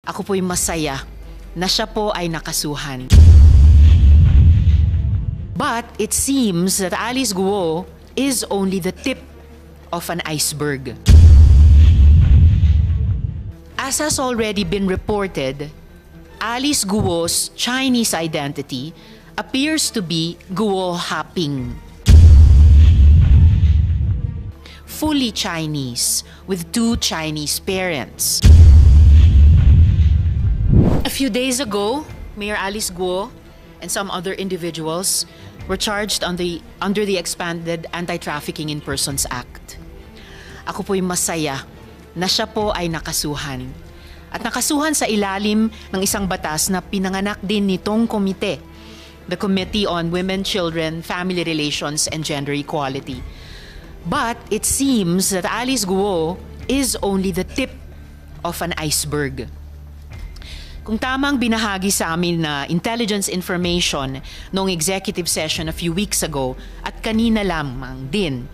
Ako po'y masaya na siya po ay nakasuhan. But it seems that Alice Guo is only the tip of an iceberg. As has already been reported, Alice Guo's Chinese identity appears to be Guo Haping. Fully Chinese with 2 Chinese parents. A few days ago, Mayor Alice Guo and some other individuals were charged under the expanded Anti-Trafficking in Persons Act. Ako po'y masaya na siya po ay nakasuhan. At nakasuhan sa ilalim ng isang batas na pinanganak din nitong komite, the Committee on Women, Children, Family Relations, and Gender Equality. But it seems that Alice Guo is only the tip of an iceberg. Kung tamang binahagi sa amin na intelligence information noong executive session a few weeks ago at kanina lamang din,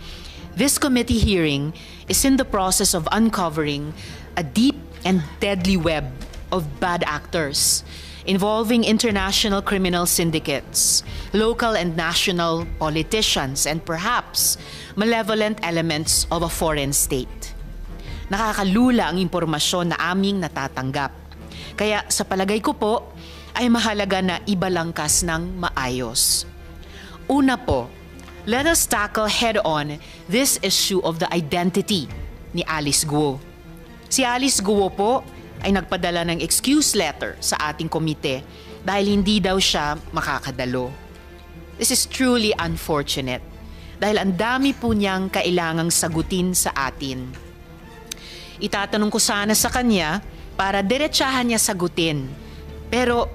this committee hearing is in the process of uncovering a deep and deadly web of bad actors involving international criminal syndicates, local and national politicians, and perhaps malevolent elements of a foreign state. Nakakalula ang impormasyon na aming natatanggap. Kaya sa palagay ko po ay mahalaga na ibalangkas ng maayos. Una po, let us tackle head-on this issue of the identity ni Alice Guo. Si Alice Guo po ay nagpadala ng excuse letter sa ating komite dahil hindi daw siya makakadalo. This is truly unfortunate dahil ang dami po niyang kailangang sagutin sa atin. Itatanong ko sana sa kanya para diretsahan niya sagutin. Pero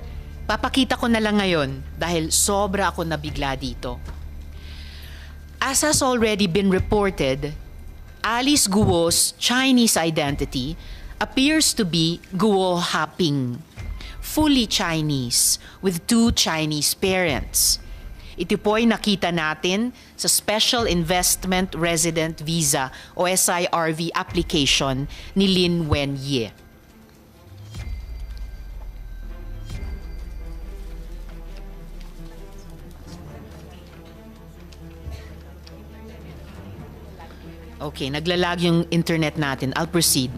papakita ko na lang ngayon dahil sobra ako nabigla dito. As has already been reported, Alice Guo's Chinese identity appears to be Guo Haping, fully Chinese with 2 Chinese parents. Ito po ay nakita natin sa Special Investment Resident Visa o SIRV application ni Lin Wenye. Okay, naglalag yung internet natin. I'll proceed.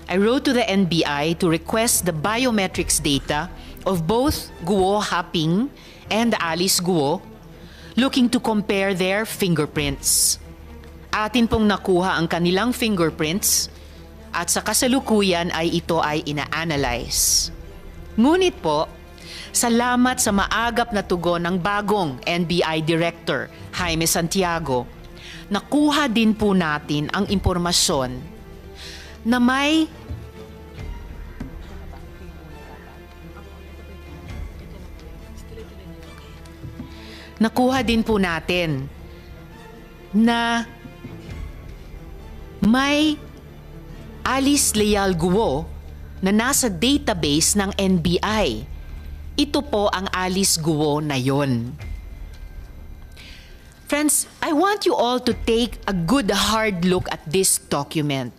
I wrote to the NBI to request the biometrics data of both Guo Haping and Alice Guo, looking to compare their fingerprints. Atin pong nakuha ang kanilang fingerprints at sa kasalukuyan ay ito ay ina-analyze. Ngunit po, salamat sa maagap na tugon ng bagong NBI Director, Jaime Santiago, nakuha din po natin ang impormasyon na may Alice Leal Guo na nasa database ng NBI. Ito po ang Alice Guo na yon. Friends, I want you all to take a good hard look at this document.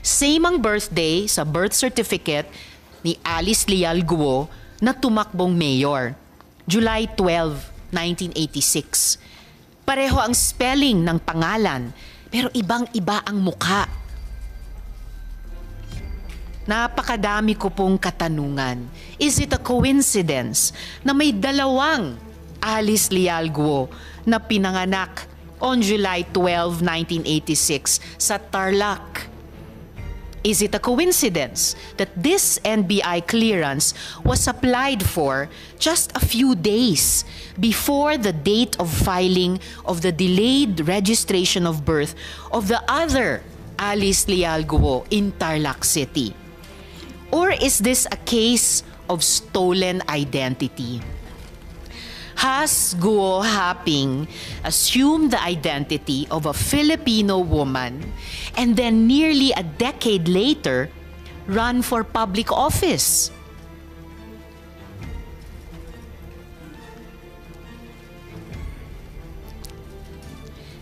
Same ang birthday sa birth certificate ni Alice Leal Guo na tumakbong mayor, July 12, 1986. Pareho ang spelling ng pangalan, pero ibang-iba ang mukha. Napakadami ko pong katanungan. Is it a coincidence na may dalawang Alice Leal Guo na pinanganak on July 12, 1986 sa Tarlac? Is it a coincidence that this NBI clearance was applied for just a few days before the date of filing of the delayed registration of birth of the other Alice Leal Guo in Tarlac City? Or is this a case of stolen identity? Has Guo Haping assumed the identity of a Filipino woman and then nearly a decade later run for public office?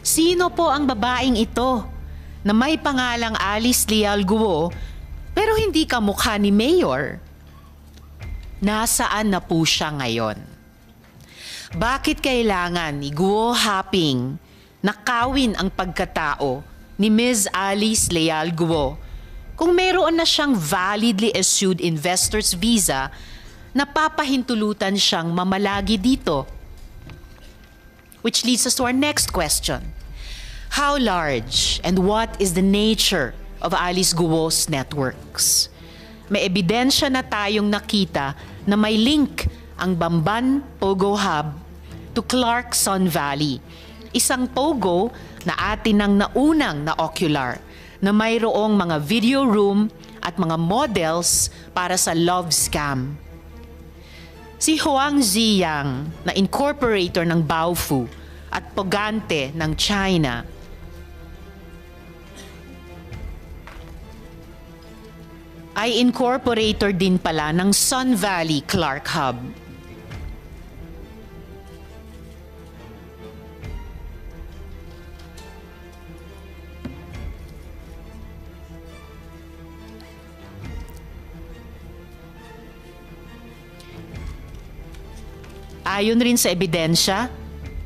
Sino po ang babaeng ito na may pangalang Alice Leal Guo Pero hindi kamukha ni Mayor. Nasaan na po siya ngayon? Bakit kailangan ni Guo Haping nakawin ang pagkatao ni Ms. Alice Leal Guo kung mayroon na siyang validly issued investor's visa na papahintulutan siyang mamalagi dito? Which leads us to our next question. How large and what is the nature of Alice Guo's networks? May ebidensya na tayong nakita na may link ang Bamban Pogo Hub to Clarkson Valley, isang pogo na atin ang naunang na ocular na mayroong mga video room at mga models para sa love scam. Si Huang Ziyang na incorporator ng Baofu at Pogante ng China ay incorporator din pala ng Sun Valley Clark Hub. Ayon rin sa ebidensya,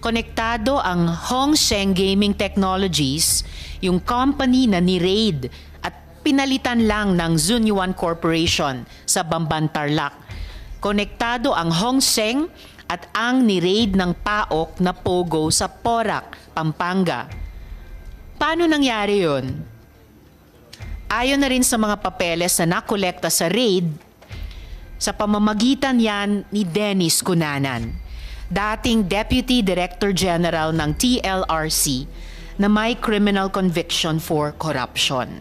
konektado ang Hongsheng Gaming Technologies, yung company na ni-raid at pinalitan lang ng Zunyuan Corporation sa Bamban Tarlac. Konektado ang Hongsheng at ang ni-raid ng PAOK na Pogo sa Porac, Pampanga. Paano nangyari yun? Ayon na rin sa mga papeles na nakolekta sa raid, sa pamamagitan yan ni Dennis Cunanan, dating Deputy Director General ng TLRC na may criminal conviction for corruption.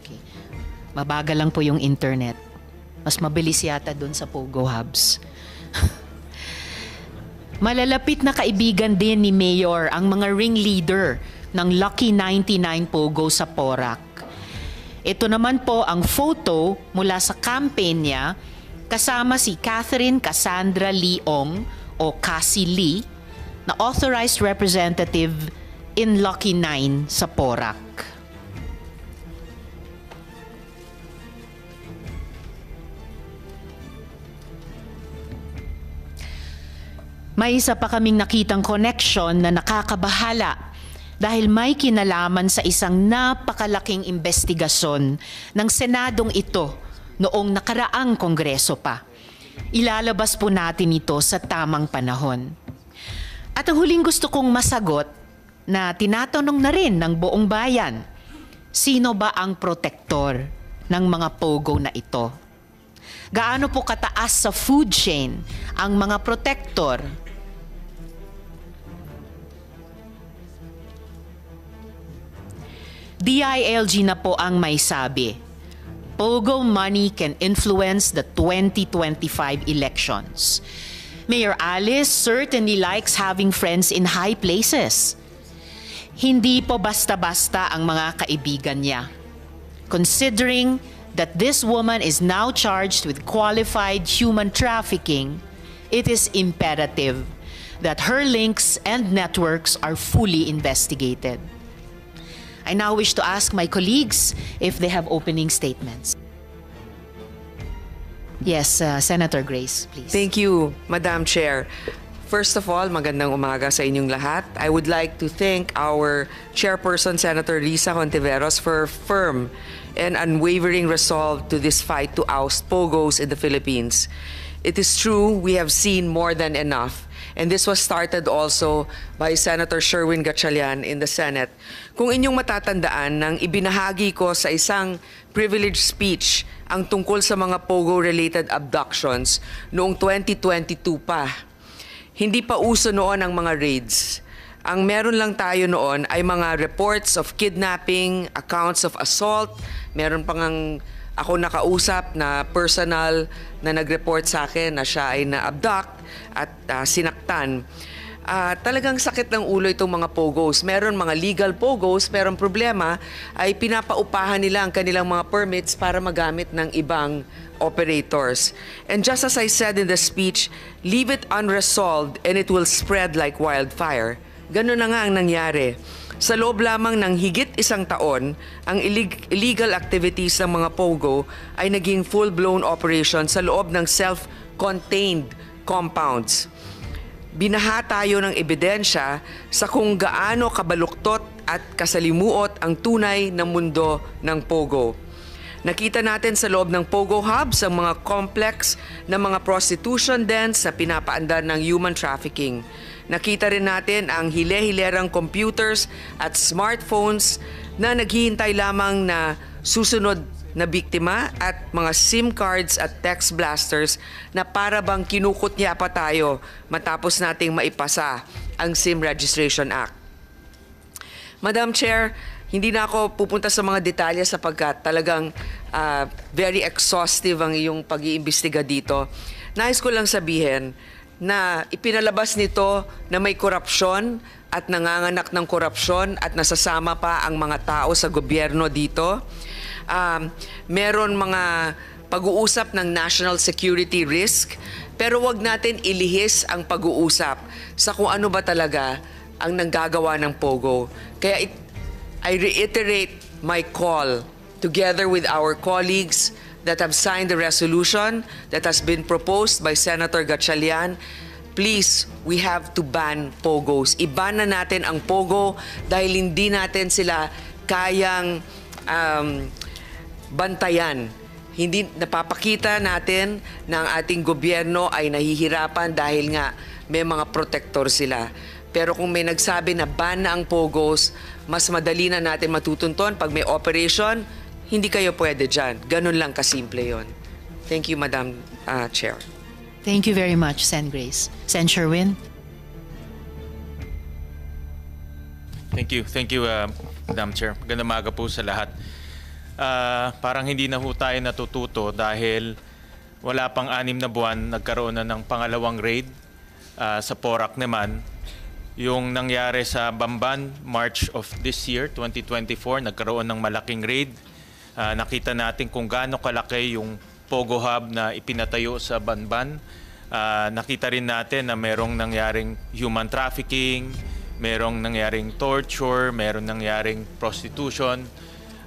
Okay. Mabagal lang po yung internet. Mas mabilis yata doon sa Pogo Hubs. Malalapit na kaibigan din ni Mayor ang mga ringleader ng Lucky 99 Pogo sa Porac. Ito naman po ang photo mula sa campaign niya kasama si Catherine Cassandra Leong o Cassie Lee na authorized representative in Lucky 9 sa Porac. May isa pa kaming nakitang connection na nakakabahala dahil may kinalaman sa isang napakalaking investigasyon ng Senadong ito noong nakaraang Kongreso pa. Ilalabas po natin ito sa tamang panahon. At ang huling gusto kong masagot na tinatanong na rin ng buong bayan, sino ba ang protektor ng mga pogo na ito? Gaano po kataas sa food chain ang mga protektor? DILG na po ang may sabi. Pogo money can influence the 2025 elections. Mayor Alice certainly likes having friends in high places. Hindi po basta-basta ang mga kaibigan niya. Considering that this woman is now charged with qualified human trafficking, it is imperative that her links and networks are fully investigated. I now wish to ask my colleagues if they have opening statements. Yes, Senator Grace, please. Thank you, Madam Chair. First of all, magandang umaga sa inyong lahat. I would like to thank our Chairperson, Senator Risa Hontiveros, for firm and unwavering resolve to this fight to oust pogos in the Philippines. It is true we have seen more than enough. And this was started also by Senator Sherwin Gatchalian in the Senate. Kung inyong matatandaan, nang ibinahagi ko sa isang privileged speech ang tungkol sa mga Pogo-related abductions noong 2022 pa. Hindi pa uso noon ang mga raids. Ang meron lang tayo noon ay mga reports of kidnapping, accounts of assault, meron pang ako nakausap na personal na nag-report sa akin na siya ay na-abduct at sinaktan. talagang sakit ng ulo itong mga POGOs. Meron mga legal POGOs, pero ang problema ay pinapaupahan nila ang kanilang mga permits para magamit ng ibang operators. And just as I said in the speech, leave it unresolved and it will spread like wildfire. Ganun na nga ang nangyari. Sa loob lamang ng higit isang taon, ang illegal activities ng mga POGO ay naging full-blown operation sa loob ng self-contained compounds. Binaha tayo ng ebidensya sa kung gaano kabaluktot at kasalimuot ang tunay na mundo ng POGO. Nakita natin sa loob ng POGO hubs ang mga complex na mga prostitution dens na pinapaandar ng human trafficking. Nakita rin natin ang hile-hilerang computers at smartphones na naghihintay lamang na susunod na biktima at mga SIM cards at text blasters na para bang kinukutya pa tayo matapos nating maipasa ang SIM Registration Act. Madam Chair, hindi na ako pupunta sa mga detalye sapagkat talagang very exhaustive ang iyong pag-iimbestiga dito. Nais ko lang sabihin na ipinalabas nito na may korupsyon at nanganganak ng korupsyon at nasasama pa ang mga tao sa gobyerno dito. Meron mga pag-uusap ng national security risk, pero wag natin ilihis ang pag-uusap sa kung ano ba talaga ang nanggagawa ng POGO. Kaya I reiterate my call together with our colleagues that have signed the resolution that has been proposed by Senator Gatchalian. Please, we have to ban POGOs. Iban na natin ang POGO dahil hindi natin sila kayang bantayan. Hindi napapakita natin na ang ating gobyerno ay nahihirapan dahil nga may mga protector sila. Pero kung may nagsabi na ban na ang POGOs, mas madali na natin matutunton. Pag may operation, hindi kayo pwede dyan. Ganun lang kasimple yon. Thank you, Madam Chair. Thank you very much, Sen. Grace. Sen. Sherwin? Thank you, Madam Chair. Magandang umaga po sa lahat. Parang hindi na ho tayo natututo dahil wala pang 6 na buwan, nagkaroon na ng pangalawang raid sa Porac naman. Yung nangyari sa Bamban, March of this year, 2024, nagkaroon ng malaking raid. Nakita natin kung gaano kalaki yung POGO hub na ipinatayo sa Bamban. Nakita rin natin na merong nangyaring human trafficking, merong nangyaring torture, merong nangyaring prostitution.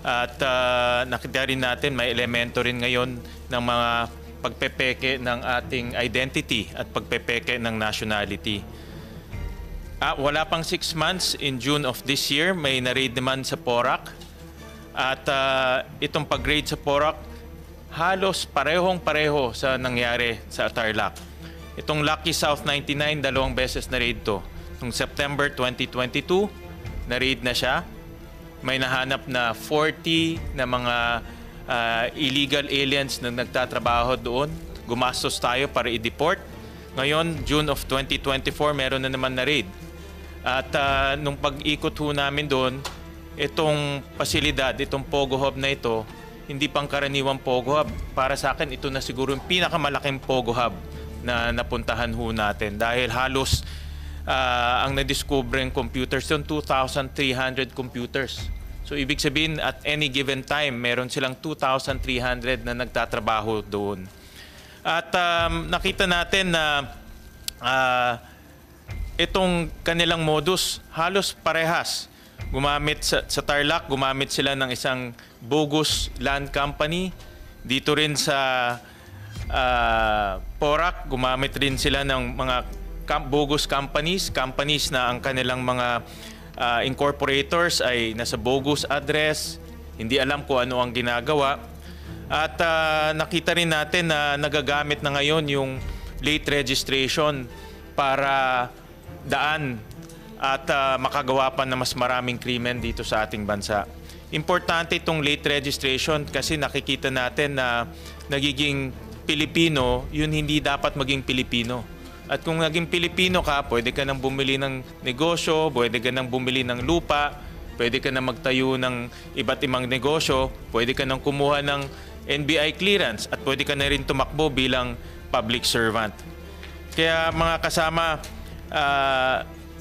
At nakita rin natin may elemento rin ngayon ng mga pagpepeke ng ating identity at pagpepeke ng nationality. Wala pang 6 months, in June of this year, may na-raid naman sa Porac. At itong pag-raid sa Porac, halos parehong-pareho sa nangyari sa Tarlac. Itong Lucky South 99, 2 beses na-raid to. Noong September 2022, na-raid na siya. May nahanap na 40 na mga illegal aliens na nagtatrabaho doon. Gumastos tayo para i-deport. Ngayon, June of 2024, meron na naman na-raid. At nung pag-ikot ho namin doon, itong pasilidad, itong POGO hub na ito, hindi pang karaniwang POGO hub. Para sa akin, ito na siguro yung pinakamalaking POGO hub na napuntahan ho natin. Dahil halos ang na-discover yung computers yung 2,300 computers. So ibig sabihin, at any given time, meron silang 2,300 na nagtatrabaho doon. At nakita natin na itong kanilang modus halos parehas. Gumamit sa Tarlac, gumamit sila ng isang bogus land company. Dito rin sa Porac, gumamit rin sila ng mga bogus companies na ang kanilang mga incorporators ay nasa bogus address, hindi alam kung ano ang ginagawa. At nakita rin natin na nagagamit na ngayon yung late registration para daan at makagawa pa na mas maraming krimen dito sa ating bansa. Importante itong late registration kasi nakikita natin na nagiging Pilipino, yun hindi dapat maging Pilipino. At kung naging Pilipino ka, pwede ka nang bumili ng negosyo, pwede ka nang bumili ng lupa, pwede ka nang magtayo ng iba't ibang negosyo, pwede ka nang kumuha ng NBI clearance at pwede ka na rin tumakbo bilang public servant. Kaya mga kasama,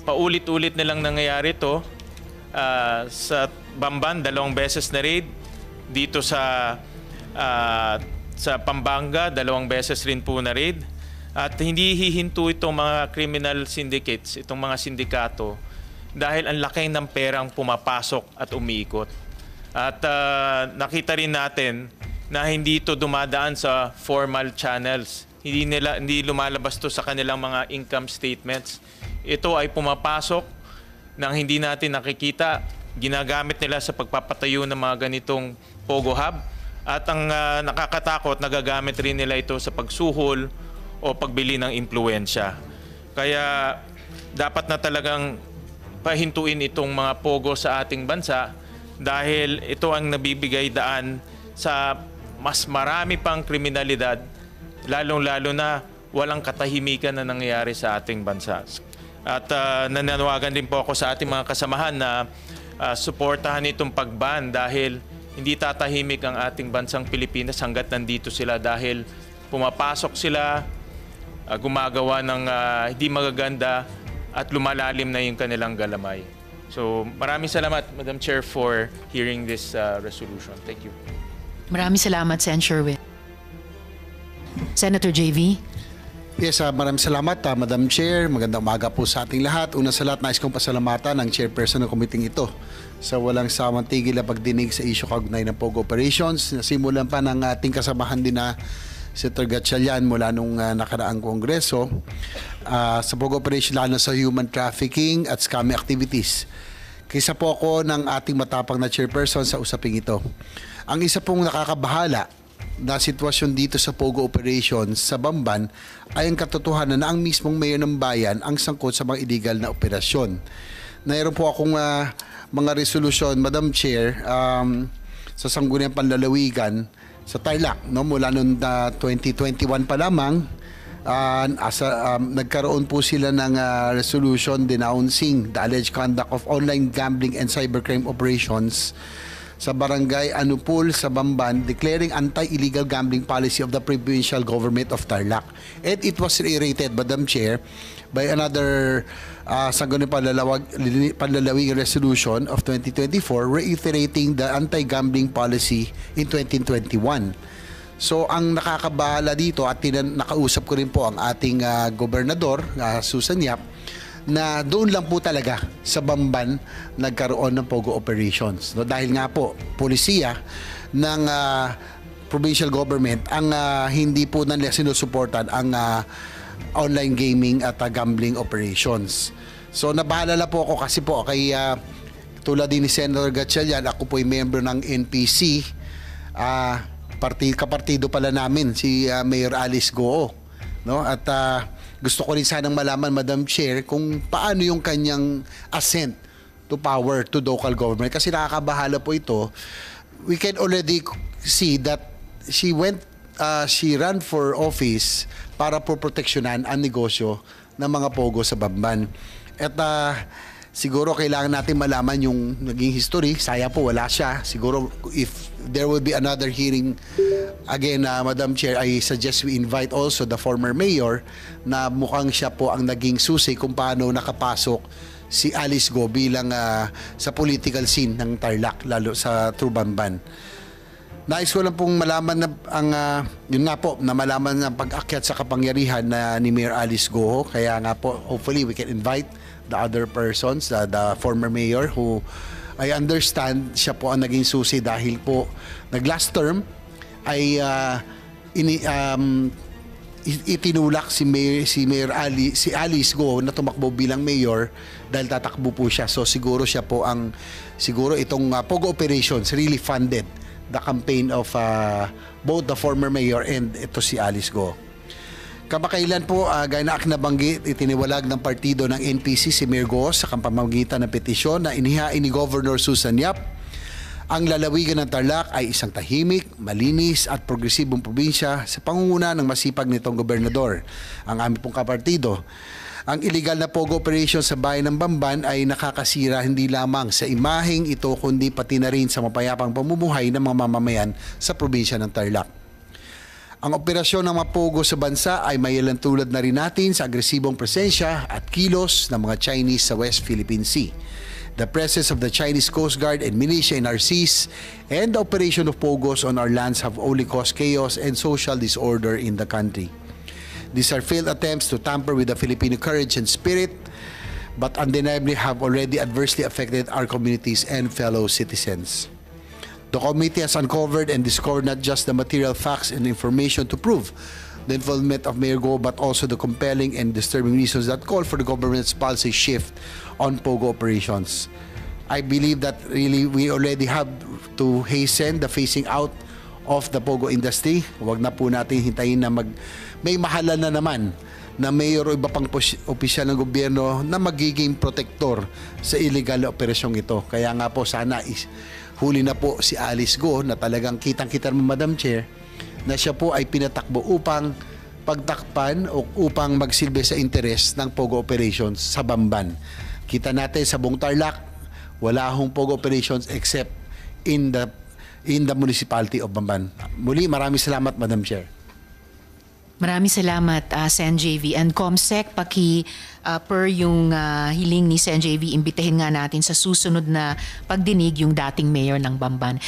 paulit-ulit na lang nangyayari ito. Sa Bamban, 2 beses na raid. Dito sa Pampanga, 2 beses rin po na raid. At hindi hihinto itong mga criminal syndicates, itong mga sindikato, dahil ang laki ng perang pumapasok at umiikot. At nakita rin natin na hindi ito dumadaan sa formal channels. Hindi lumalabas to sa kanilang mga income statements. Ito ay pumapasok nang hindi natin nakikita. Ginagamit nila sa pagpapatayo ng mga ganitong Pogo Hub. At ang nakakatakot, nagagamit rin nila ito sa pagsuhol o pagbili ng impluwensya. Kaya dapat na talagang pahintuin itong mga Pogo sa ating bansa dahil ito ang nabibigay daan sa mas marami pang kriminalidad, lalong-lalo na walang katahimikan na nangyayari sa ating bansa. At nananawagan din po ako sa ating mga kasamahan na suportahan itong pagban dahil hindi tatahimik ang ating bansang Pilipinas hanggat nandito sila dahil pumapasok sila, gumagawa ng hindi magaganda at lumalalim na yung kanilang galamay. So maraming salamat, Madam Chair, for hearing this resolution. Thank you. Maraming salamat, Sen. Sherwin. Senator JV. Yes, maraming salamat, Madam Chair. Magandang umaga po sa ating lahat. Una sa lahat, nais kong pasalamatan ang chairperson ng committee ito sa walang sawang tigil na pagdinig sa issue kaugnay ng Pogo operations. Nasimulan pa ng ating kasamahan din na Senator Gatchalian mula nung nakaraang kongreso sa Pogo operation, lalo sa human trafficking at scamming activities. Kaysa po ako ng ating matapang na chairperson sa usaping ito. Ang isa pong nakakabahala na sitwasyon dito sa Pogo operations sa Bamban ay ang katotohanan na ang mismong mayor ng bayan ang sangkot sa mga illegal na operasyon. Mayroon po akong mga resolution, Madam Chair, sa Sangguniang Panlalawigan sa Tarlac, no, mula noong 2021 pa lamang. Nagkaroon po sila ng resolution denouncing the alleged conduct of online gambling and cybercrime operations sa Barangay Anupul sa Bamban, declaring anti-illegal gambling policy of the provincial government of Tarlac. And it was reiterated, Madam Chair, by another Sangguniang Panlalawigan resolution of 2024 reiterating the anti-gambling policy in 2021. So ang nakakabahala dito at nakausap ko rin po ang ating gobernador, Susan Yap, na doon lang po talaga sa Bamban nagkaroon ng Pogo operations. No? Dahil nga po, polisiya ng provincial government ang hindi po nila sinusuportan ang online gaming at gambling operations. So nabahala po ako kasi po kay tulad din ni Senator Gatchalian, ako po ay member ng NPC. Kapartido pala namin si Mayor Alice Goo, no? At gusto ko rin sanang malaman, Madam Chair, kung paano yung kanyang assent to power to local government. Kasi nakakabahala po ito. We can already see that she ran for office para po proteksyonan ang negosyo ng mga Pogo sa Bamban. At siguro kailangan natin malaman yung naging history. Sayang po, wala siya. Siguro if there will be another hearing again, Madam Chair, I suggest we invite also the former mayor na mukhang siya po ang naging susi kung paano nakapasok si Alice Goo bilang sa political scene ng Tarlac, lalo sa Bamban. Nais ko lang pong malaman na yun nga po, na malaman na pag-akyat sa kapangyarihan ni Mayor Alice Goo. Kaya nga po, hopefully we can invite the other persons, the former mayor who I understand siya po ang naging susi dahil po nag-last term ay itinulak si Alice Goo na tumakbo bilang mayor dahil tatakbo po siya. So siguro siya po siguro itong Pogo operations really funded the campaign of both the former mayor and ito si Alice Goo. Kamakailan po, gaya na nabanggit, itiniwalag ng partido ng NPC si Mayor Goo sa pamamagitan ng petisyon na inihain ni Governor Susan Yap. Ang lalawigan ng Tarlac ay isang tahimik, malinis at progresibong probinsya sa pangunguna ng masipag nitong gobernador, ang aming pong kapartido. Ang illegal na Pogo operation sa bayan ng Bamban ay nakakasira hindi lamang sa imaheng ito kundi pati na rin sa mapayapang pamumuhay ng mga mamamayan sa probinsya ng Tarlac. Ang operasyon ng mga pogo sa bansa ay mailalantulad na rin natin sa agresibong presensya at kilos ng mga Chinese sa West Philippine Sea. The presence of the Chinese Coast Guard and militia in our seas and the operation of pogos on our lands have only caused chaos and social disorder in the country. These are failed attempts to tamper with the Filipino courage and spirit, but undeniably have already adversely affected our communities and fellow citizens. The committee has uncovered and discovered not just the material facts and information to prove the involvement of Mayor Go, but also the compelling and disturbing reasons that call for the government's policy shift on POGO operations. I believe that really we already have to hasten the phasing out of the POGO industry. Huwag na po natin hintayin na may mahalan na naman na mayor o iba pang opisyal ng gobyerno na magiging protektor sa illegal na operasyong ito. Kaya nga po sana huli na po si Alice Go na talagang kitang-kita mo, Madam Chair, na siya po ay pinatakbo upang pagtakpan o upang magsilbi sa interes ng POGO operations sa Bamban. Kita natin sa buong Tarlac, wala hong POGO operations except in the municipality of Bamban. Muli, maraming salamat, Madam Chair. Maraming salamat, Sen. JV. And Comsec, per yung hiling ni Sen. JV, imbitahin nga natin sa susunod na pagdinig yung dating mayor ng Bamban.